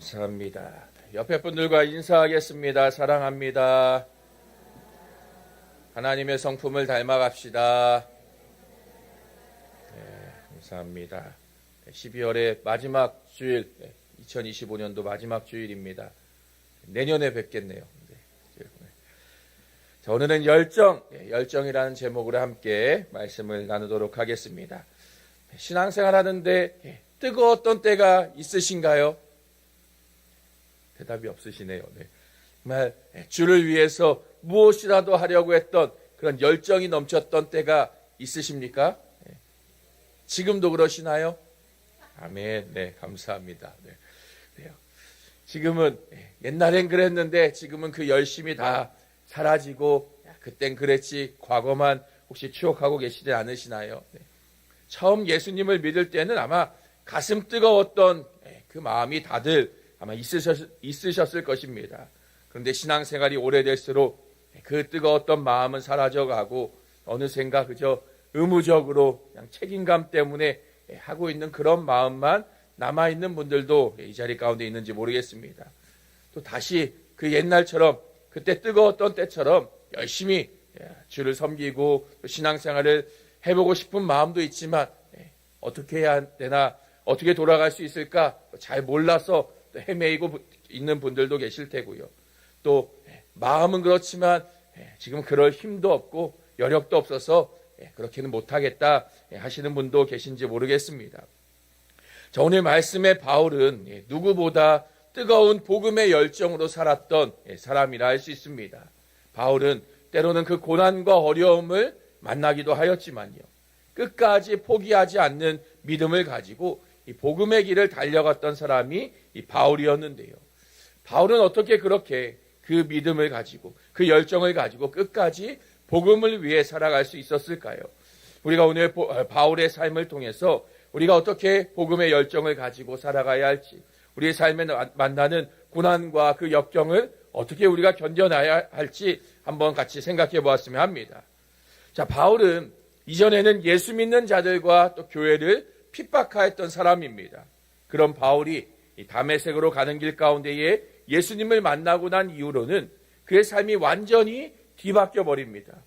감사합니다. 옆에 분들과 인사하겠습니다. 사랑합니다. 하나님의 성품을 닮아갑시다. 감사합니다. 12월의 마지막 주일, 2025년도 마지막 주일입니다. 내년에 뵙겠네요. 자, 오늘은 열정이라는 제목으로 함께 말씀을 나누도록 하겠습니다. 신앙생활 하는데 뜨거웠던 때가 있으신가요? 대답이 없으시네요. 정말 주를 위해서 무엇이라도 하려고 했던 그런 열정이 넘쳤던 때가 있으십니까? 지금도 그러시나요? 아멘. 네, 감사합니다. 그래요. 지금은 옛날엔 그랬는데 지금은 그 열심이 다 사라지고 그땐 그랬지 과거만 혹시 추억하고 계시지 않으시나요? 처음 예수님을 믿을 때는 아마 가슴 뜨거웠던 그 마음이 다들 아마 있으셨을 것입니다. 그런데 신앙생활이 오래될수록 그 뜨거웠던 마음은 사라져가고 어느샌가 그저 의무적으로 그냥 책임감 때문에 하고 있는 그런 마음만 남아있는 분들도 이 자리 가운데 있는지 모르겠습니다. 또 다시 그 옛날처럼 그때 뜨거웠던 때처럼 열심히 주를 섬기고 신앙생활을 해보고 싶은 마음도 있지만 어떻게 해야 되나 어떻게 돌아갈 수 있을까 잘 몰라서 헤매이고 있는 분들도 계실 테고요. 또 마음은 그렇지만 지금 그럴 힘도 없고 여력도 없어서 그렇게는 못하겠다 하시는 분도 계신지 모르겠습니다. 자, 오늘 말씀의 바울은 누구보다 뜨거운 복음의 열정으로 살았던 사람이라 할 수 있습니다. 바울은 때로는 그 고난과 어려움을 만나기도 하였지만요. 끝까지 포기하지 않는 믿음을 가지고 이 복음의 길을 달려갔던 사람이 이 바울이었는데요. 바울은 어떻게 그렇게 그 믿음을 가지고 그 열정을 가지고 끝까지 복음을 위해 살아갈 수 있었을까요? 우리가 오늘 바울의 삶을 통해서 우리가 어떻게 복음의 열정을 가지고 살아가야 할지, 우리의 삶에 만나는 고난과 그 역경을 어떻게 우리가 견뎌나야 할지 한번 같이 생각해 보았으면 합니다. 자, 바울은 이전에는 예수 믿는 자들과 또 교회를 핍박하였던 사람입니다. 그런 바울이 다메섹으로 가는 길 가운데에 예수님을 만나고 난 이후로는 그의 삶이 완전히 뒤바뀌어 버립니다.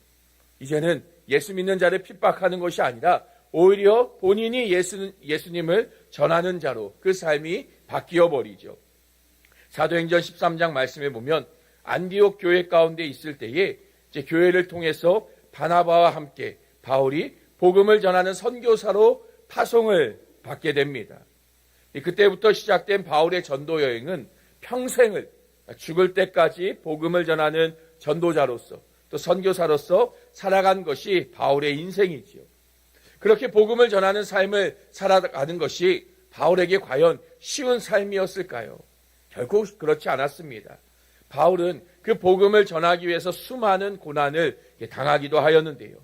이제는 예수 믿는 자를 핍박하는 것이 아니라 오히려 본인이 예수님을 전하는 자로 그 삶이 바뀌어 버리죠. 사도행전 13장 말씀에 보면 안디옥 교회 가운데 있을 때에 이제 교회를 통해서 바나바와 함께 바울이 복음을 전하는 선교사로 파송을 받게 됩니다. 그때부터 시작된 바울의 전도 여행은 평생을 죽을 때까지 복음을 전하는 전도자로서 또 선교사로서 살아간 것이 바울의 인생이지요. 그렇게 복음을 전하는 삶을 살아가는 것이 바울에게 과연 쉬운 삶이었을까요? 결코 그렇지 않았습니다. 바울은 그 복음을 전하기 위해서 수많은 고난을 당하기도 하였는데요.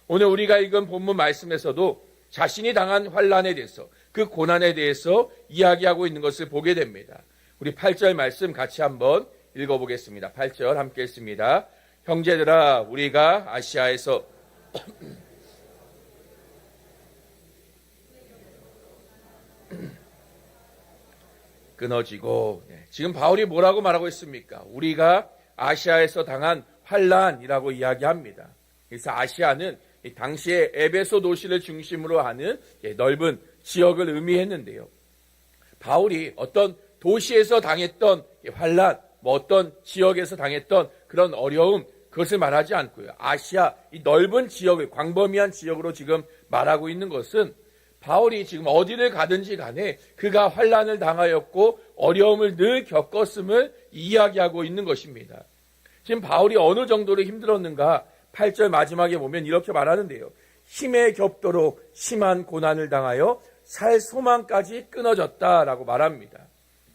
오늘 우리가 읽은 본문 말씀에서도 자신이 당한 환난에 대해서 그 고난에 대해서 이야기하고 있는 것을 보게 됩니다. 우리 8절 말씀 같이 한번 읽어보겠습니다. 8절 함께 읽습니다. 형제들아 우리가 아시아에서 끊어지고 지금 바울이 뭐라고 말하고 있습니까? 우리가 아시아에서 당한 환난이라고 이야기합니다. 그래서 아시아는 당시에 에베소 도시를 중심으로 하는 넓은 지역을 의미했는데요. 바울이 어떤 도시에서 당했던 환난, 어떤 지역에서 당했던 그런 어려움, 그것을 말하지 않고요. 아시아, 이 넓은 지역을, 광범위한 지역으로 지금 말하고 있는 것은 바울이 지금 어디를 가든지 간에 그가 환난을 당하였고 어려움을 늘 겪었음을 이야기하고 있는 것입니다. 지금 바울이 어느 정도로 힘들었는가 8절 마지막에 보면 이렇게 말하는데요. 힘에 겹도록 심한 고난을 당하여 살 소망까지 끊어졌다라고 말합니다.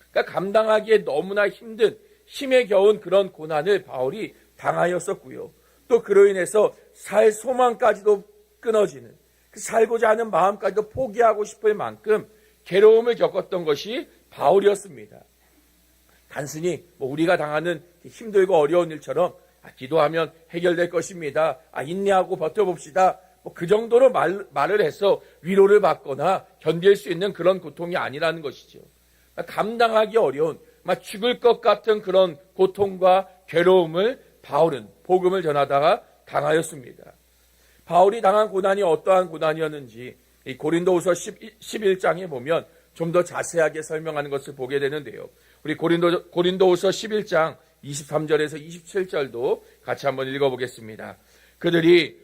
그러니까 감당하기에 너무나 힘든 힘에 겨운 그런 고난을 바울이 당하였었고요. 또 그로 인해서 살 소망까지도 끊어지는 살고자 하는 마음까지도 포기하고 싶을 만큼 괴로움을 겪었던 것이 바울이었습니다. 단순히 우리가 당하는 힘들고 어려운 일처럼 기도하면 해결될 것입니다. 인내하고 버텨봅시다. 그 정도로 말을 해서 위로를 받거나 견딜 수 있는 그런 고통이 아니라는 것이죠. 감당하기 어려운 막 죽을 것 같은 그런 고통과 괴로움을 바울은 복음을 전하다가 당하였습니다. 바울이 당한 고난이 어떠한 고난이었는지 이 고린도후서 11장에 보면 좀 더 자세하게 설명하는 것을 보게 되는데요. 우리 고린도후서 11장 23절에서 27절도 같이 한번 읽어보겠습니다. 그들이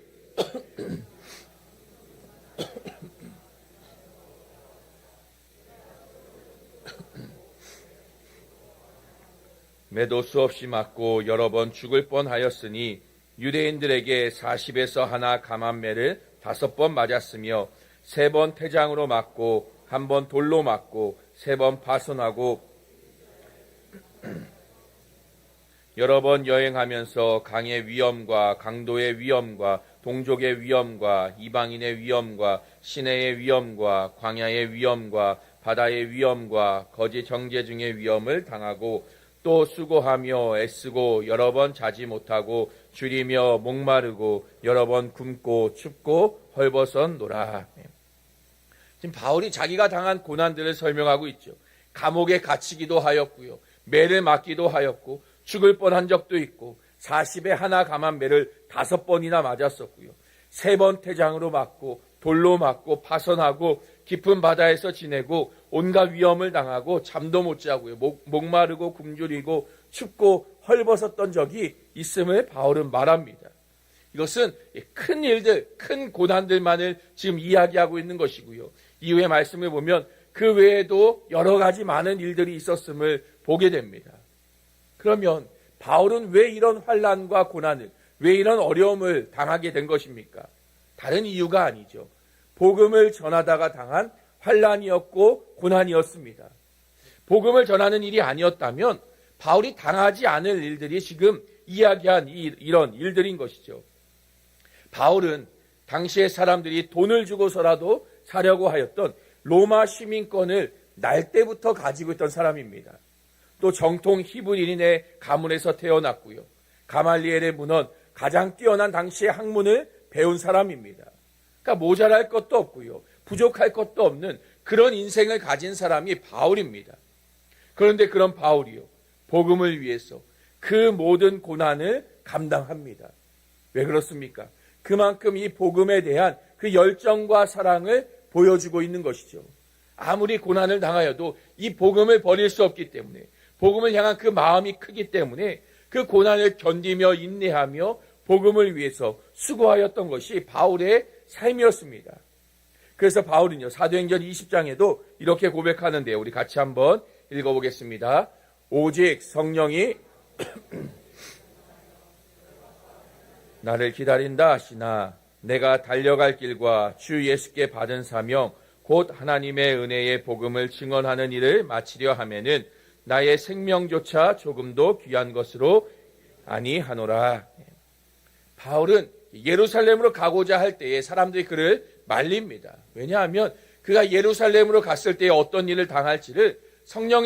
매도 수없이 맞고 여러 번 죽을 뻔하였으니 유대인들에게 40에서 하나 감한매를 5번 맞았으며 3번 태장으로 맞고 1번 돌로 맞고 3번 파손하고 여러 번 여행하면서 강의 위험과 강도의 위험과 동족의 위험과 이방인의 위험과 시내의 위험과 광야의 위험과 바다의 위험과 거짓 정죄중의 위험을 당하고 또 수고하며 애쓰고 여러 번 자지 못하고 줄이며 목마르고 여러 번 굶고 춥고 헐벗었노라. 지금 바울이 자기가 당한 고난들을 설명하고 있죠. 감옥에 갇히기도 하였고요. 매를 맞기도 하였고 죽을 뻔한 적도 있고 40에 하나 감한 매를 5번이나 맞았었고요. 3번 태장으로 맞고 돌로 맞고 파선하고 깊은 바다에서 지내고 온갖 위험을 당하고 잠도 못 자고요. 목마르고 굶주리고 춥고 헐벗었던 적이 있음을 바울은 말합니다. 이것은 큰 일들, 큰 고난들만을 지금 이야기하고 있는 것이고요. 이후의 말씀을 보면 그 외에도 여러 가지 많은 일들이 있었음을 보게 됩니다. 그러면 바울은 왜 이런 환난과 고난을, 왜 이런 어려움을 당하게 된 것입니까? 다른 이유가 아니죠. 복음을 전하다가 당한 환난이었고 고난이었습니다. 복음을 전하는 일이 아니었다면 바울이 당하지 않을 일들이 지금 이야기한 이런 일들인 것이죠. 바울은 당시의 사람들이 돈을 주고서라도 사려고 하였던 로마 시민권을 날 때부터 가지고 있던 사람입니다. 또 정통 히브리인의 가문에서 태어났고요. 가말리엘의 문헌, 가장 뛰어난 당시의 학문을 배운 사람입니다. 그러니까 모자랄 것도 없고요. 부족할 것도 없는 그런 인생을 가진 사람이 바울입니다. 그런데 그런 바울이요. 복음을 위해서 그 모든 고난을 감당합니다. 왜 그렇습니까? 그만큼 이 복음에 대한 그 열정과 사랑을 보여주고 있는 것이죠. 아무리 고난을 당하여도 이 복음을 버릴 수 없기 때문에, 복음을 향한 그 마음이 크기 때문에 그 고난을 견디며 인내하며 복음을 위해서 수고하였던 것이 바울의 삶이었습니다. 그래서 바울은요, 사도행전 20장에도 이렇게 고백하는데요. 우리 같이 한번 읽어보겠습니다. 오직 성령이 나를 기다린다 하시나 내가 달려갈 길과 주 예수께 받은 사명 곧 하나님의 은혜의 복음을 증언하는 일을 마치려 하면은 나의 생명조차 조금도 귀한 것으로 아니하노라. 바울은 예루살렘으로 가고자 할 때에 사람들이 그를 말립니다. 왜냐하면 그가 예루살렘으로 갔을 때에 어떤 일을 당할지를 성령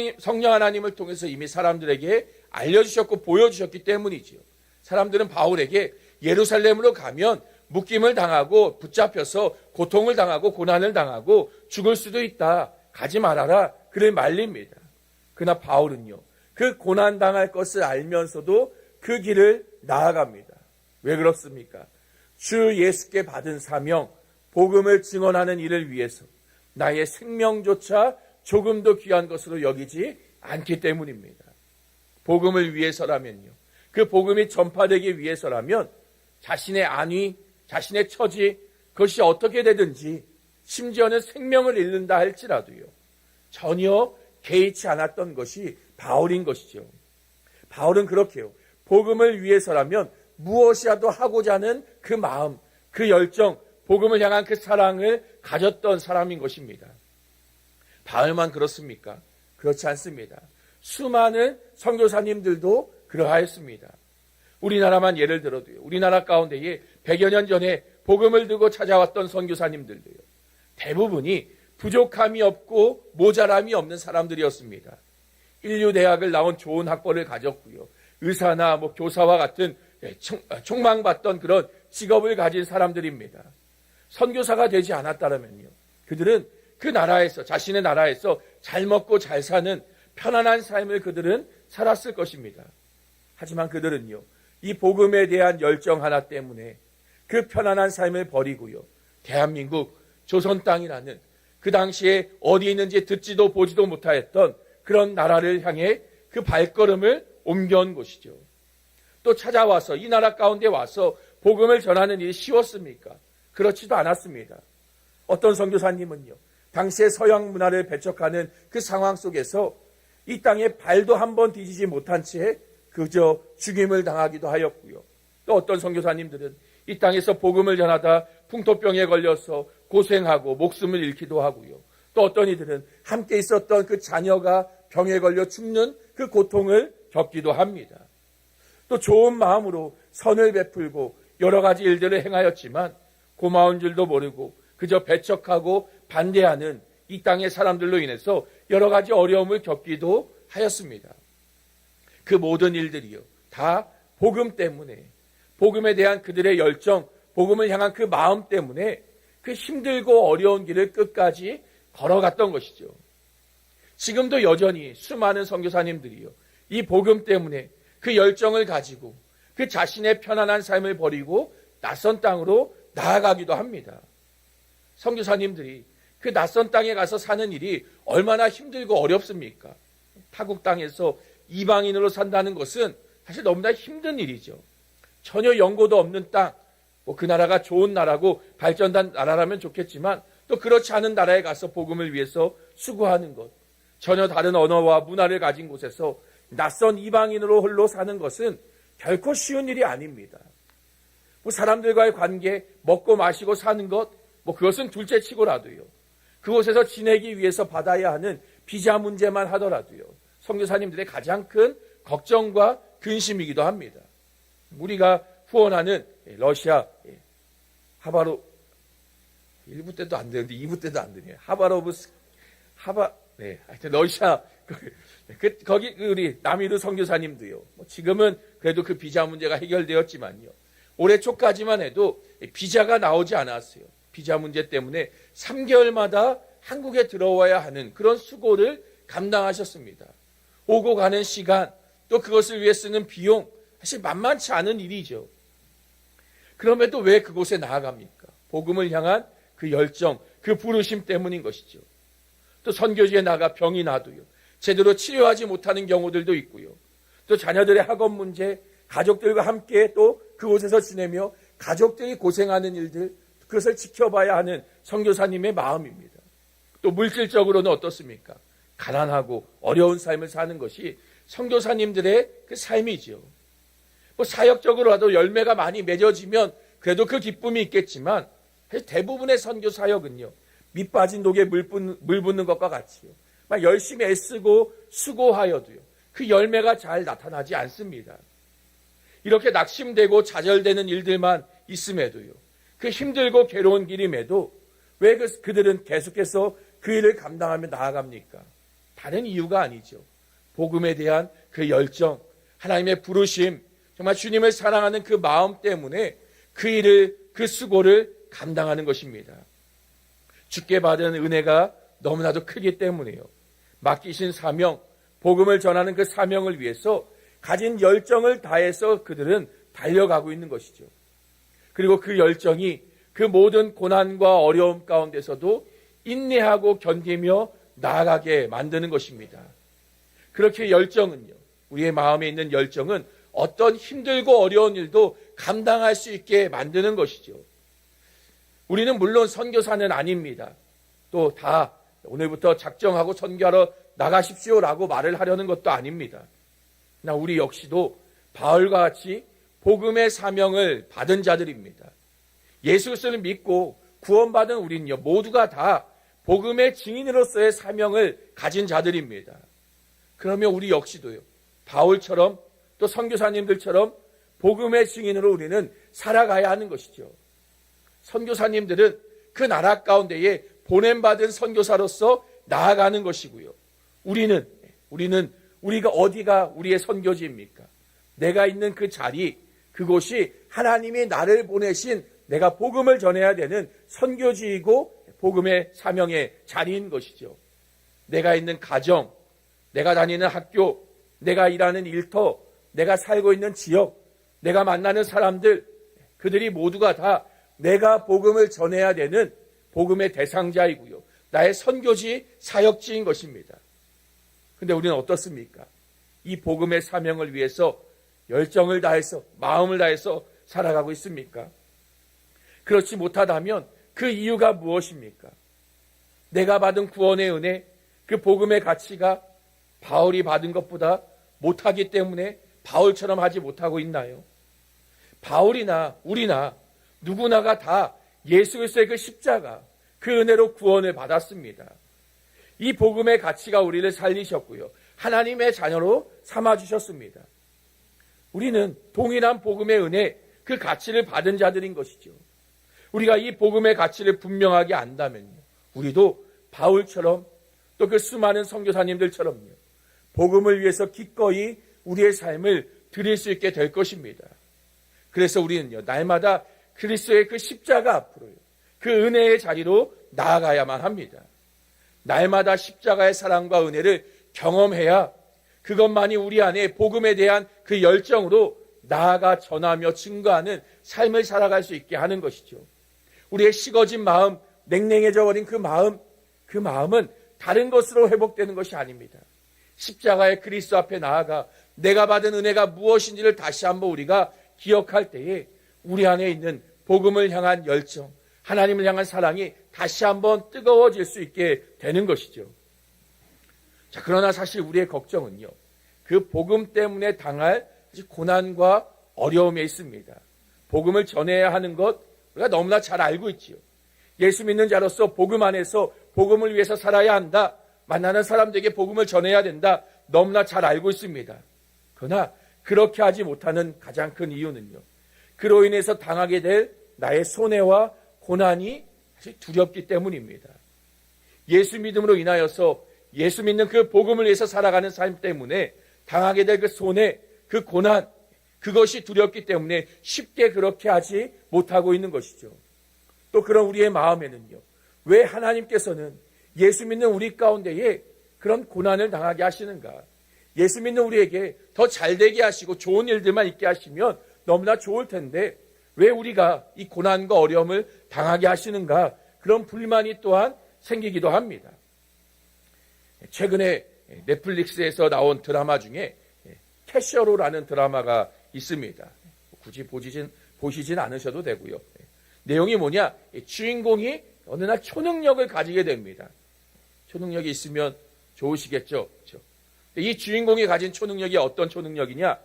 하나님을 통해서 이미 사람들에게 알려주셨고 보여주셨기 때문이지요. 사람들은 바울에게 예루살렘으로 가면 묶임을 당하고 붙잡혀서 고통을 당하고 고난을 당하고 죽을 수도 있다. 가지 말아라. 그를 말립니다. 그러나 바울은요, 그 고난 당할 것을 알면서도 그 길을 나아갑니다. 왜 그렇습니까? 주 예수께 받은 사명, 복음을 증언하는 일을 위해서 나의 생명조차 조금도 귀한 것으로 여기지 않기 때문입니다. 복음을 위해서라면요, 그 복음이 전파되기 위해서라면 자신의 안위, 자신의 처지, 그것이 어떻게 되든지 심지어는 생명을 잃는다 할지라도요, 전혀 개의치 않았던 것이 바울인 것이죠. 바울은 그렇게요, 복음을 위해서라면 무엇이라도 하고자 하는 그 마음, 그 열정, 복음을 향한 그 사랑을 가졌던 사람인 것입니다. 바울만 그렇습니까? 그렇지 않습니다. 수많은 선교사님들도 그러하였습니다. 우리나라만 예를 들어도요, 우리나라 가운데에 100여 년 전에 복음을 들고 찾아왔던 선교사님들도요, 대부분이 부족함이 없고 모자람이 없는 사람들이었습니다. 인류대학을 나온 좋은 학벌을 가졌고요, 의사나 교사와 같은 촉망받던 그런 직업을 가진 사람들입니다. 선교사가 되지 않았다면요, 그들은 그 나라에서, 자신의 나라에서 잘 먹고 잘 사는 편안한 삶을 그들은 살았을 것입니다. 하지만 그들은요, 이 복음에 대한 열정 하나 때문에 그 편안한 삶을 버리고요, 대한민국 조선 땅이라는 그 당시에 어디 있는지 듣지도 보지도 못하였던 그런 나라를 향해 그 발걸음을 옮겨온 것이죠. 또 찾아와서 이 나라 가운데 와서 복음을 전하는 일이 쉬웠습니까? 그렇지도 않았습니다. 어떤 선교사님은요, 당시의 서양 문화를 배척하는 그 상황 속에서 이 땅에 발도 한번 디디지 못한 채 그저 죽임을 당하기도 하였고요. 또 어떤 선교사님들은 이 땅에서 복음을 전하다 풍토병에 걸려서 고생하고 목숨을 잃기도 하고요. 또 어떤 이들은 함께 있었던 그 자녀가 병에 걸려 죽는 그 고통을 겪기도 합니다. 또 좋은 마음으로 선을 베풀고 여러 가지 일들을 행하였지만 고마운 줄도 모르고 그저 배척하고 반대하는 이 땅의 사람들로 인해서 여러 가지 어려움을 겪기도 하였습니다. 그 모든 일들이요, 다 복음 때문에, 복음에 대한 그들의 열정, 복음을 향한 그 마음 때문에 그 힘들고 어려운 길을 끝까지 걸어갔던 것이죠. 지금도 여전히 수많은 선교사님들이요, 이 복음 때문에 그 열정을 가지고 그 자신의 편안한 삶을 버리고 낯선 땅으로 나아가기도 합니다. 선교사님들이 그 낯선 땅에 가서 사는 일이 얼마나 힘들고 어렵습니까? 타국 땅에서 이방인으로 산다는 것은 사실 너무나 힘든 일이죠. 전혀 연고도 없는 땅, 그 나라가 좋은 나라고 발전한 나라라면 좋겠지만 또 그렇지 않은 나라에 가서 복음을 위해서 수고하는 것, 전혀 다른 언어와 문화를 가진 곳에서 낯선 이방인으로 홀로 사는 것은 결코 쉬운 일이 아닙니다. 사람들과의 관계, 먹고 마시고 사는 것, 그것은 둘째치고라도요, 그곳에서 지내기 위해서 받아야 하는 비자 문제만 하더라도요, 선교사님들의 가장 큰 걱정과 근심이기도 합니다. 우리가 후원하는 러시아 하바로 1부 때도 안 되는데 2부 때도 안 되네요. 하여튼 러시아 거기 우리 남이르 선교사님도요. 지금은 그래도 그 비자 문제가 해결되었지만요. 올해 초까지만 해도 비자가 나오지 않았어요. 비자 문제 때문에 3개월마다 한국에 들어와야 하는 그런 수고를 감당하셨습니다. 오고 가는 시간, 또 그것을 위해 쓰는 비용, 사실 만만치 않은 일이죠. 그럼에도 왜 그곳에 나아갑니까? 복음을 향한 그 열정, 그 부르심 때문인 것이죠. 또 선교지에 나가 병이 나도요, 제대로 치료하지 못하는 경우들도 있고요. 또 자녀들의 학업 문제, 가족들과 함께 또 그곳에서 지내며 가족들이 고생하는 일들, 그것을 지켜봐야 하는 선교사님의 마음입니다. 또 물질적으로는 어떻습니까? 가난하고 어려운 삶을 사는 것이 선교사님들의 그 삶이죠. 사역적으로라도 열매가 많이 맺어지면 그래도 그 기쁨이 있겠지만 대부분의 선교 사역은요, 밑 빠진 독에 물 붓는 것과 같이요, 열심히 애쓰고 수고하여도요, 그 열매가 잘 나타나지 않습니다. 이렇게 낙심되고 좌절되는 일들만 있음에도요, 그 힘들고 괴로운 길임에도 왜 그들은 계속해서 그 일을 감당하며 나아갑니까? 다른 이유가 아니죠. 복음에 대한 그 열정, 하나님의 부르심, 정말 주님을 사랑하는 그 마음 때문에 그 일을, 그 수고를 감당하는 것입니다. 주께 받은 은혜가 너무나도 크기 때문에요, 맡기신 사명, 복음을 전하는 그 사명을 위해서 가진 열정을 다해서 그들은 달려가고 있는 것이죠. 그리고 그 열정이 그 모든 고난과 어려움 가운데서도 인내하고 견디며 나아가게 만드는 것입니다. 그렇게 열정은요, 우리의 마음에 있는 열정은 어떤 힘들고 어려운 일도 감당할 수 있게 만드는 것이죠. 우리는 물론 선교사는 아닙니다. 또 다 오늘부터 작정하고 선교하러 나가십시오라고 말을 하려는 것도 아닙니다. 그러나 우리 역시도 바울과 같이 복음의 사명을 받은 자들입니다. 예수 그리스도를 믿고 구원받은 우리는요, 모두가 다 복음의 증인으로서의 사명을 가진 자들입니다. 그러면 우리 역시도요, 바울처럼 또 선교사님들처럼 복음의 증인으로 우리는 살아가야 하는 것이죠. 선교사님들은 그 나라 가운데에 보냄받은 선교사로서 나아가는 것이고요. 우리가 어디가 우리의 선교지입니까? 내가 있는 그 자리, 그곳이 하나님이 나를 보내신 내가 복음을 전해야 되는 선교지이고 복음의 사명의 자리인 것이죠. 내가 있는 가정, 내가 다니는 학교, 내가 일하는 일터, 내가 살고 있는 지역, 내가 만나는 사람들, 그들이 모두가 다 내가 복음을 전해야 되는 복음의 대상자이고요. 나의 선교지, 사역지인 것입니다. 근데 우리는 어떻습니까? 이 복음의 사명을 위해서 열정을 다해서, 마음을 다해서 살아가고 있습니까? 그렇지 못하다면 그 이유가 무엇입니까? 내가 받은 구원의 은혜, 그 복음의 가치가 바울이 받은 것보다 못하기 때문에 바울처럼 하지 못하고 있나요? 바울이나 우리나 누구나가 다 예수 그리스도의 그 십자가, 그 은혜로 구원을 받았습니다. 이 복음의 가치가 우리를 살리셨고요. 하나님의 자녀로 삼아주셨습니다. 우리는 동일한 복음의 은혜, 그 가치를 받은 자들인 것이죠. 우리가 이 복음의 가치를 분명하게 안다면요, 우리도 바울처럼 또 그 수많은 선교사님들처럼요, 복음을 위해서 기꺼이 우리의 삶을 드릴 수 있게 될 것입니다. 그래서 우리는요, 날마다 그리스도의 그 십자가 앞으로요, 그 은혜의 자리로 나아가야만 합니다. 날마다 십자가의 사랑과 은혜를 경험해야 그것만이 우리 안에 복음에 대한 그 열정으로 나아가 전하며 증거하는 삶을 살아갈 수 있게 하는 것이죠. 우리의 식어진 마음, 냉랭해져 버린 그 마음은 다른 것으로 회복되는 것이 아닙니다. 십자가의 그리스도 앞에 나아가 내가 받은 은혜가 무엇인지를 다시 한번 우리가 기억할 때에 우리 안에 있는 복음을 향한 열정, 하나님을 향한 사랑이 다시 한번 뜨거워질 수 있게 되는 것이죠. 자, 그러나 사실 우리의 걱정은요, 그 복음 때문에 당할 고난과 어려움에 있습니다. 복음을 전해야 하는 것 우리가 너무나 잘 알고 있지요. 예수 믿는 자로서 복음 안에서 복음을 위해서 살아야 한다. 만나는 사람들에게 복음을 전해야 된다. 너무나 잘 알고 있습니다. 그러나 그렇게 하지 못하는 가장 큰 이유는요, 그로 인해서 당하게 될 나의 손해와 고난이 사실 두렵기 때문입니다. 예수 믿음으로 인하여서 예수 믿는 그 복음을 위해서 살아가는 삶 때문에 당하게 될 그 손해, 그 고난, 그것이 두렵기 때문에 쉽게 그렇게 하지 못하고 있는 것이죠. 또 그런 우리의 마음에는요, 왜 하나님께서는 예수 믿는 우리 가운데에 그런 고난을 당하게 하시는가? 예수 믿는 우리에게 더 잘되게 하시고 좋은 일들만 있게 하시면 너무나 좋을 텐데 왜 우리가 이 고난과 어려움을 당하게 하시는가? 그런 불만이 또한 생기기도 합니다. 최근에 넷플릭스에서 나온 드라마 중에 캐셔로라는 드라마가 있습니다. 굳이 보시진 않으셔도 되고요. 내용이 뭐냐? 주인공이 어느 날 초능력을 가지게 됩니다. 초능력이 있으면 좋으시겠죠? 그렇죠? 이 주인공이 가진 초능력이 어떤 초능력이냐?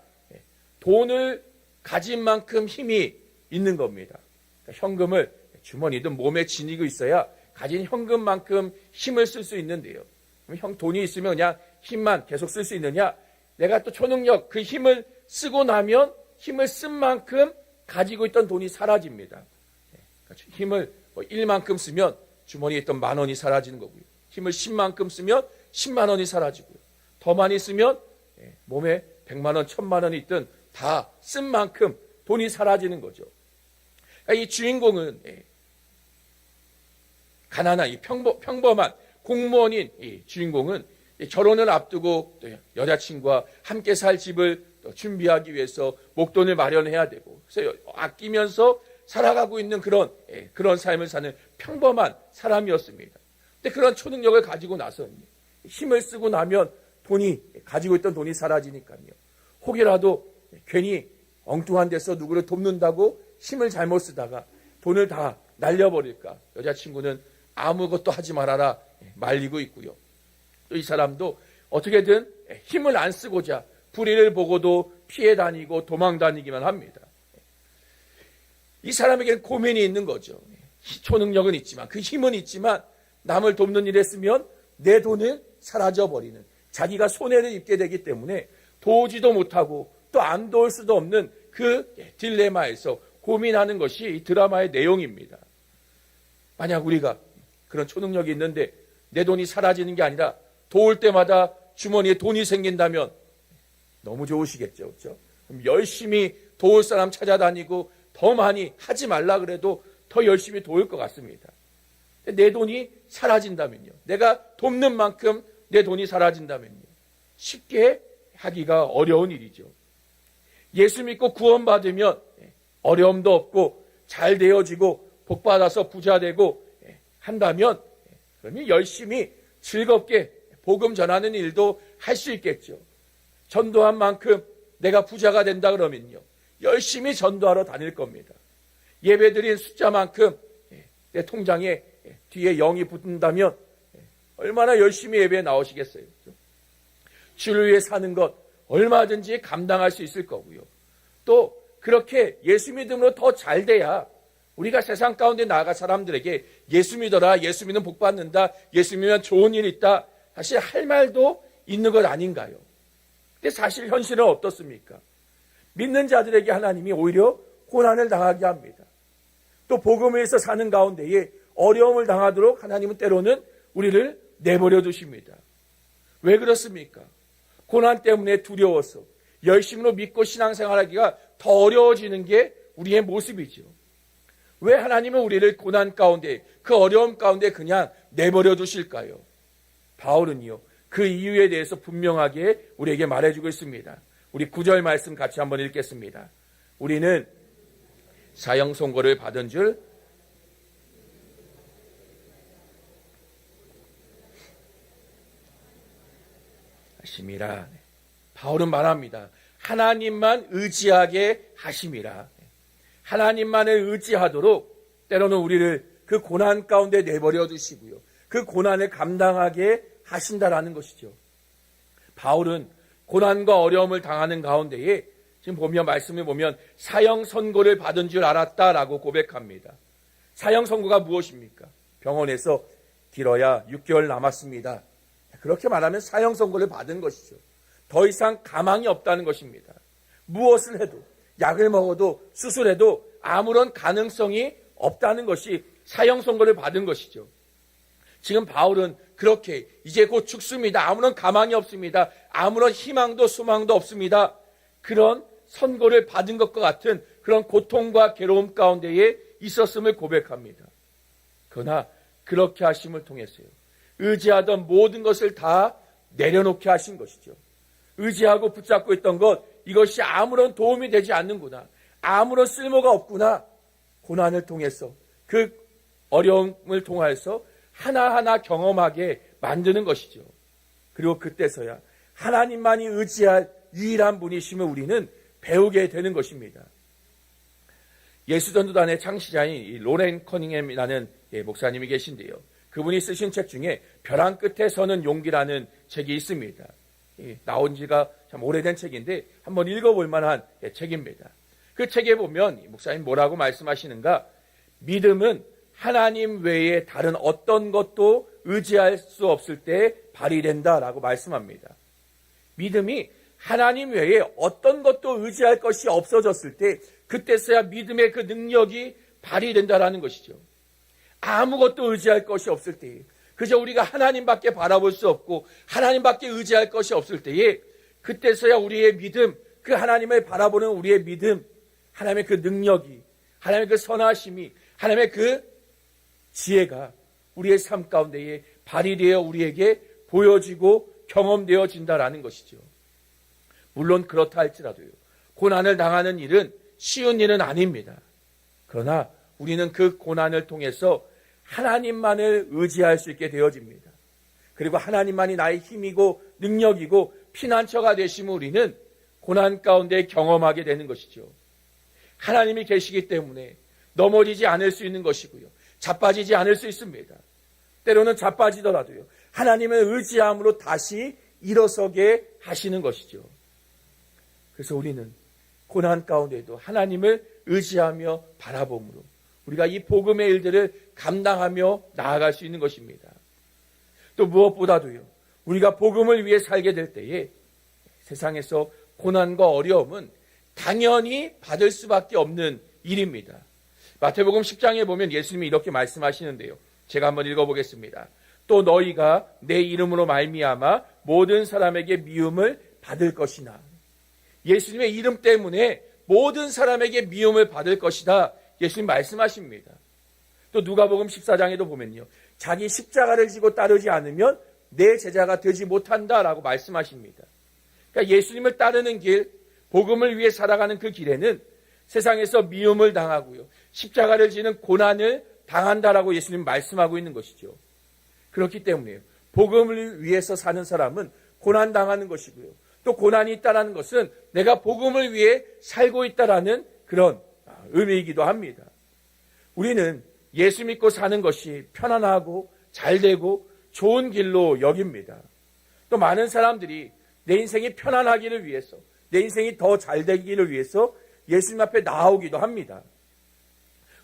돈을 가진 만큼 힘이 있는 겁니다. 그러니까 현금을 주머니든 몸에 지니고 있어야 가진 현금만큼 힘을 쓸 수 있는데요. 돈이 있으면 그냥 힘만 계속 쓸 수 있느냐? 내가 또 초능력, 그 힘을 쓰고 나면 힘을 쓴 만큼 가지고 있던 돈이 사라집니다. 힘을 1만큼 쓰면 주머니에 있던 10,000원이 사라지는 거고요. 힘을 10만큼 쓰면 10만 원이 사라지고요. 더 많이 쓰면 몸에 100만 원, 1000만 원이 있든 다 쓴 만큼 돈이 사라지는 거죠. 그러니까 이 주인공은 가난한 이 평범한 공무원인 이 주인공은 결혼을 앞두고 여자친구와 함께 살 집을 준비하기 위해서 목돈을 마련해야 되고, 그래서 아끼면서 살아가고 있는 그런 삶을 사는 평범한 사람이었습니다. 근데 그런 초능력을 가지고 나서 힘을 쓰고 나면 가지고 있던 돈이 사라지니까요. 혹이라도 괜히 엉뚱한 데서 누구를 돕는다고 힘을 잘못 쓰다가 돈을 다 날려버릴까? 여자친구는 아무것도 하지 말아라 말리고 있고요. 또 이 사람도 어떻게든 힘을 안 쓰고자 불의를 보고도 피해 다니고 도망 다니기만 합니다. 이 사람에게는 고민이 있는 거죠. 초능력은 있지만, 그 힘은 있지만 남을 돕는 일에 쓰면 내 돈을 사라져버리는, 자기가 손해를 입게 되기 때문에 도우지도 못하고 또 안 도울 수도 없는 그 딜레마에서 고민하는 것이 이 드라마의 내용입니다. 만약 우리가 그런 초능력이 있는데 내 돈이 사라지는 게 아니라 도울 때마다 주머니에 돈이 생긴다면 너무 좋으시겠죠. 그렇죠? 그럼 열심히 도울 사람 찾아다니고 더 많이 하지 말라 그래도 더 열심히 도울 것 같습니다. 내 돈이 사라진다면요. 내가 돕는 만큼 내 돈이 사라진다면요. 쉽게 하기가 어려운 일이죠. 예수 믿고 구원받으면 어려움도 없고 잘 되어지고 복받아서 부자 되고 한다면 그러면 열심히 즐겁게 복음 전하는 일도 할 수 있겠죠. 전도한 만큼 내가 부자가 된다 그러면요, 열심히 전도하러 다닐 겁니다. 예배드린 숫자만큼 내 통장에 뒤에 0이 붙는다면 얼마나 열심히 예배에 나오시겠어요. 주를 위해 사는 것 얼마든지 감당할 수 있을 거고요. 또 그렇게 예수 믿음으로 더 잘 돼야 우리가 세상 가운데 나아가 사람들에게 예수 믿어라, 예수 믿으면 복 받는다, 예수 믿으면 좋은 일 있다, 사실 할 말도 있는 것 아닌가요? 근데 사실 현실은 어떻습니까? 믿는 자들에게 하나님이 오히려 고난을 당하게 합니다. 또 복음을 위해서 사는 가운데에 어려움을 당하도록 하나님은 때로는 우리를 내버려 두십니다. 왜 그렇습니까? 고난 때문에 두려워서 열심으로 믿고 신앙생활하기가 더 어려워지는 게 우리의 모습이죠. 왜 하나님은 우리를 고난 가운데, 그 어려움 가운데 그냥 내버려 두실까요? 바울은요, 그 이유에 대해서 분명하게 우리에게 말해주고 있습니다. 우리 9절 말씀 같이 한번 읽겠습니다. 우리는 사형 선고를 받은 줄 하심이라. 바울은 말합니다. 하나님만 의지하게 하심이라. 하나님만을 의지하도록 때로는 우리를 그 고난 가운데 내버려 두시고요, 그 고난을 감당하게 하신다라는 것이죠. 바울은 고난과 어려움을 당하는 가운데에 지금 보면 말씀을 보면 사형 선고를 받은 줄 알았다라고 고백합니다. 사형 선고가 무엇입니까? 병원에서 길어야 6개월 남았습니다. 그렇게 말하면 사형 선고를 받은 것이죠. 더 이상 가망이 없다는 것입니다. 무엇을 해도, 약을 먹어도, 수술해도 아무런 가능성이 없다는 것이 사형 선고를 받은 것이죠. 지금 바울은 그렇게 이제 곧 죽습니다. 아무런 가망이 없습니다. 아무런 희망도 소망도 없습니다. 그런 선고를 받은 것과 같은 그런 고통과 괴로움 가운데에 있었음을 고백합니다. 그러나 그렇게 하심을 통해서요, 의지하던 모든 것을 다 내려놓게 하신 것이죠. 의지하고 붙잡고 있던 것, 이것이 아무런 도움이 되지 않는구나, 아무런 쓸모가 없구나, 고난을 통해서, 그 어려움을 통해서 하나하나 경험하게 만드는 것이죠. 그리고 그때서야 하나님만이 의지할 유일한 분이심을 우리는 배우게 되는 것입니다. 예수전도단의 창시자인 로렌 커닝햄이라는 목사님이 계신데요, 그분이 쓰신 책 중에 벼랑 끝에 서는 용기라는 책이 있습니다. 나온 지가 참 오래된 책인데 한번 읽어볼 만한 책입니다. 그 책에 보면 목사님 뭐라고 말씀하시는가? 믿음은 하나님 외에 다른 어떤 것도 의지할 수 없을 때 발휘된다라고 말씀합니다. 믿음이 하나님 외에 어떤 것도 의지할 것이 없어졌을 때, 그때서야 믿음의 그 능력이 발휘된다라는 것이죠. 아무것도 의지할 것이 없을 때에, 그저 우리가 하나님밖에 바라볼 수 없고 하나님밖에 의지할 것이 없을 때에, 그때서야 우리의 믿음, 그 하나님을 바라보는 우리의 믿음, 하나님의 그 능력이, 하나님의 그 선하심이, 하나님의 그 지혜가 우리의 삶 가운데에 발휘되어 우리에게 보여지고 경험되어진다라는 것이죠. 물론 그렇다 할지라도요, 고난을 당하는 일은 쉬운 일은 아닙니다. 그러나 우리는 그 고난을 통해서 하나님만을 의지할 수 있게 되어집니다. 그리고 하나님만이 나의 힘이고 능력이고 피난처가 되심을 우리는 고난 가운데 경험하게 되는 것이죠. 하나님이 계시기 때문에 넘어지지 않을 수 있는 것이고요, 자빠지지 않을 수 있습니다. 때로는 자빠지더라도요, 하나님을 의지함으로 다시 일어서게 하시는 것이죠. 그래서 우리는 고난 가운데도 하나님을 의지하며 바라봄으로 우리가 이 복음의 일들을 감당하며 나아갈 수 있는 것입니다. 또 무엇보다도요, 우리가 복음을 위해 살게 될 때에 세상에서 고난과 어려움은 당연히 받을 수밖에 없는 일입니다. 마태복음 10장에 보면 예수님이 이렇게 말씀하시는데요, 제가 한번 읽어보겠습니다. 또 너희가 내 이름으로 말미암아 모든 사람에게 미움을 받을 것이나, 예수님의 이름 때문에 모든 사람에게 미움을 받을 것이다, 예수님 말씀하십니다. 또 누가복음 14장에도 보면요, 자기 십자가를 지고 따르지 않으면 내 제자가 되지 못한다라고 말씀하십니다. 그러니까 예수님을 따르는 길, 복음을 위해 살아가는 그 길에는 세상에서 미움을 당하고요, 십자가를 지는 고난을 당한다라고 예수님 말씀하고 있는 것이죠. 그렇기 때문에 복음을 위해서 사는 사람은 고난 당하는 것이고요, 또 고난이 있다라는 것은 내가 복음을 위해 살고 있다라는 그런 의미이기도 합니다. 우리는 예수 믿고 사는 것이 편안하고 잘되고 좋은 길로 여깁니다. 또 많은 사람들이 내 인생이 편안하기를 위해서, 내 인생이 더 잘되기를 위해서 예수님 앞에 나오기도 합니다.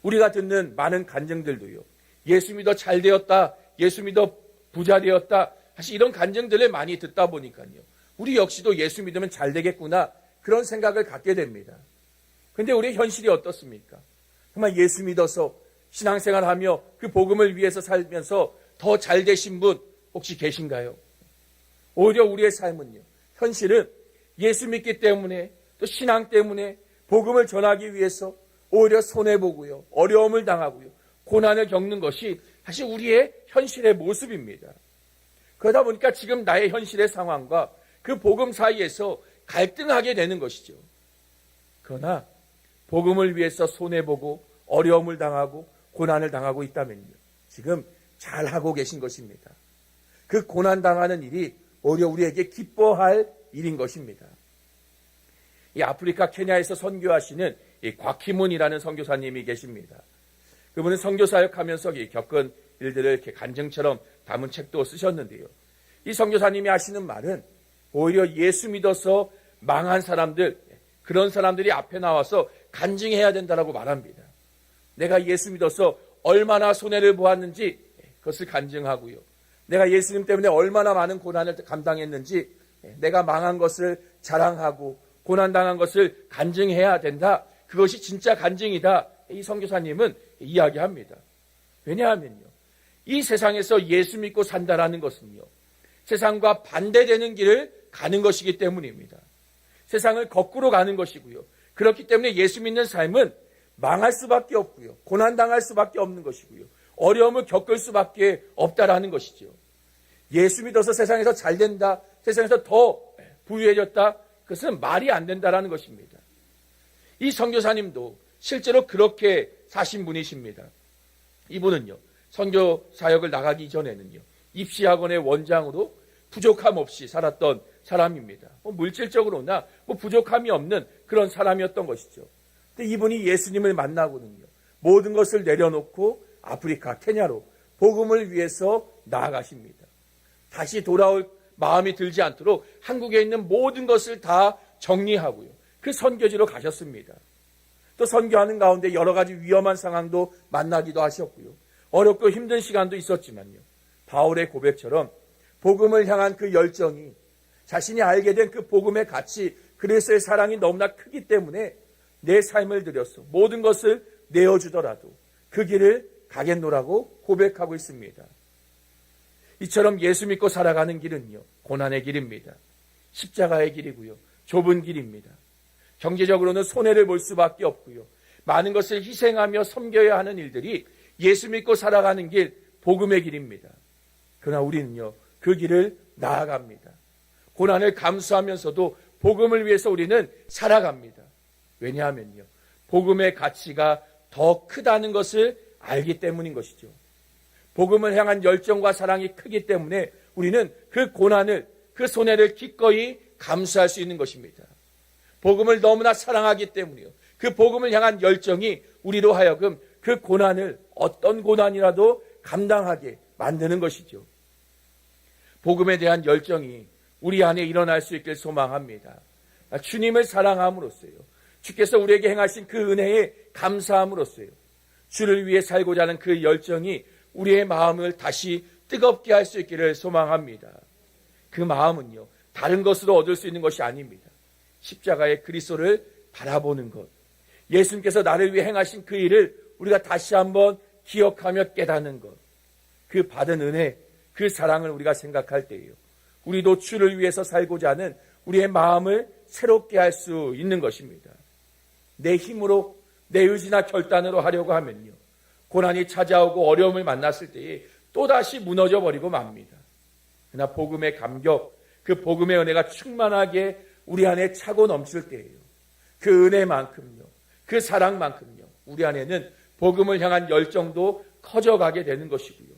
우리가 듣는 많은 간증들도요, 예수 믿어 잘되었다, 예수 믿어 부자 되었다, 사실 이런 간증들을 많이 듣다 보니까요, 우리 역시도 예수 믿으면 잘되겠구나, 그런 생각을 갖게 됩니다. 그런데 우리의 현실이 어떻습니까? 정말 예수 믿어서 신앙생활하며 그 복음을 위해서 살면서 더 잘되신 분 혹시 계신가요? 오히려 우리의 삶은요, 현실은 예수 믿기 때문에, 또 신앙 때문에 복음을 전하기 위해서 오히려 손해보고요, 어려움을 당하고요, 고난을 겪는 것이 사실 우리의 현실의 모습입니다. 그러다 보니까 지금 나의 현실의 상황과 그 복음 사이에서 갈등하게 되는 것이죠. 그러나 복음을 위해서 손해보고 어려움을 당하고 고난을 당하고 있다면요, 지금 잘하고 계신 것입니다. 그 고난당하는 일이 오히려 우리에게 기뻐할 일인 것입니다. 이 아프리카 케냐에서 선교하시는 이 곽희문이라는 선교사님이 계십니다. 그분은 선교사역하면서 겪은 일들을 이렇게 간증처럼 담은 책도 쓰셨는데요, 이 선교사님이 하시는 말은 오히려 예수 믿어서 망한 사람들, 그런 사람들이 앞에 나와서 간증해야 된다라고 말합니다. 내가 예수 믿어서 얼마나 손해를 보았는지 그것을 간증하고요, 내가 예수님 때문에 얼마나 많은 고난을 감당했는지 내가 망한 것을 자랑하고 고난당한 것을 간증해야 된다. 그것이 진짜 간증이다. 이 선교사님은 이야기합니다. 왜냐하면요, 이 세상에서 예수 믿고 산다라는 것은요, 세상과 반대되는 길을 가는 것이기 때문입니다. 세상을 거꾸로 가는 것이고요, 그렇기 때문에 예수 믿는 삶은 망할 수밖에 없고요, 고난당할 수밖에 없는 것이고요, 어려움을 겪을 수밖에 없다라는 것이죠. 예수 믿어서 세상에서 잘 된다, 세상에서 더 부유해졌다, 그것은 말이 안 된다라는 것입니다. 이 선교사님도 실제로 그렇게 사신 분이십니다. 이분은요, 선교 사역을 나가기 전에는요, 입시학원의 원장으로 부족함 없이 살았던 사람입니다. 물질적으로나 부족함이 없는 그런 사람이었던 것이죠. 근데 이분이 예수님을 만나고는요, 모든 것을 내려놓고 아프리카 케냐로 복음을 위해서 나아가십니다. 다시 돌아올 마음이 들지 않도록 한국에 있는 모든 것을 다 정리하고요, 그 선교지로 가셨습니다. 또 선교하는 가운데 여러 가지 위험한 상황도 만나기도 하셨고요, 어렵고 힘든 시간도 있었지만요, 바울의 고백처럼 복음을 향한 그 열정이, 자신이 알게 된 그 복음의 가치, 그리스도의 사랑이 너무나 크기 때문에 내 삶을 들여서 모든 것을 내어주더라도 그 길을 가겠노라고 고백하고 있습니다. 이처럼 예수 믿고 살아가는 길은요, 고난의 길입니다. 십자가의 길이고요, 좁은 길입니다. 경제적으로는 손해를 볼 수밖에 없고요, 많은 것을 희생하며 섬겨야 하는 일들이 예수 믿고 살아가는 길, 복음의 길입니다. 그러나 우리는요, 그 길을 나아갑니다. 고난을 감수하면서도 복음을 위해서 우리는 살아갑니다. 왜냐하면요, 복음의 가치가 더 크다는 것을 알기 때문인 것이죠. 복음을 향한 열정과 사랑이 크기 때문에 우리는 그 고난을, 그 손해를 기꺼이 감수할 수 있는 것입니다. 복음을 너무나 사랑하기 때문이요, 그 복음을 향한 열정이 우리로 하여금 그 고난을 어떤 고난이라도 감당하게 만드는 것이죠. 복음에 대한 열정이 우리 안에 일어날 수 있길 소망합니다. 주님을 사랑함으로써요, 주께서 우리에게 행하신 그 은혜에 감사함으로써요, 주를 위해 살고자 하는 그 열정이 우리의 마음을 다시 뜨겁게 할 수 있기를 소망합니다. 그 마음은요, 다른 것으로 얻을 수 있는 것이 아닙니다. 십자가의 그리스도를 바라보는 것, 예수님께서 나를 위해 행하신 그 일을 우리가 다시 한번 기억하며 깨닫는 것, 그 받은 은혜, 그 사랑을 우리가 생각할 때예요, 우리도 주를 위해서 살고자 하는 우리의 마음을 새롭게 할 수 있는 것입니다. 내 힘으로, 내 의지나 결단으로 하려고 하면요, 고난이 찾아오고 어려움을 만났을 때에 또다시 무너져 버리고 맙니다. 그러나 복음의 감격, 그 복음의 은혜가 충만하게 우리 안에 차고 넘칠 때예요. 그 은혜만큼요, 그 사랑만큼요, 우리 안에는 복음을 향한 열정도 커져가게 되는 것이고요.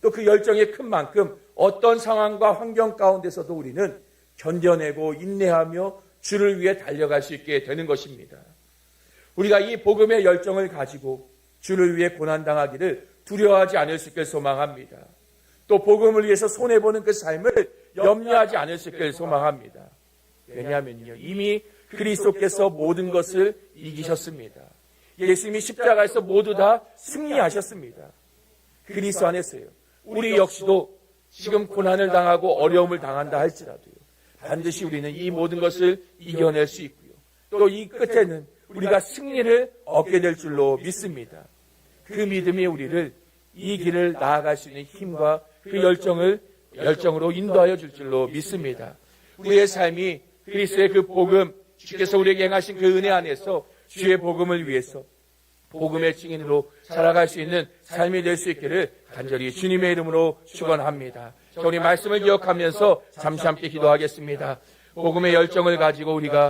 또 그 열정이 큰 만큼 어떤 상황과 환경 가운데서도 우리는 견뎌내고 인내하며 주를 위해 달려갈 수 있게 되는 것입니다. 우리가 이 복음의 열정을 가지고 주를 위해 고난당하기를 두려워하지 않을 수 있길 소망합니다. 또 복음을 위해서 손해보는 그 삶을 염려하지 않을 수 있길 소망합니다. 왜냐하면요, 이미 그리스도께서 모든 것을 이기셨습니다. 예수님이 십자가에서 모두 다 승리하셨습니다. 그리스도 안에서요, 우리 역시도 지금 고난을 당하고 어려움을 당한다 할지라도요, 반드시 우리는 이 모든 것을 이겨낼 수 있고요. 또 이 끝에는 우리가 승리를 얻게 될 줄로 믿습니다. 그 믿음이 우리를 이 길을 나아갈 수 있는 힘과 그 열정으로 인도하여 줄 줄로 믿습니다. 우리의 삶이 그리스도의 그 복음, 주께서 우리에게 행하신 그 은혜 안에서 주의 복음을 위해서 복음의 증인으로 살아갈 수 있는 삶이 될 수 있기를 간절히 주님의 이름으로 축원합니다. 자, 우리 말씀을 기억하면서 잠시 함께 기도하겠습니다. 복음의 열정을 가지고 우리가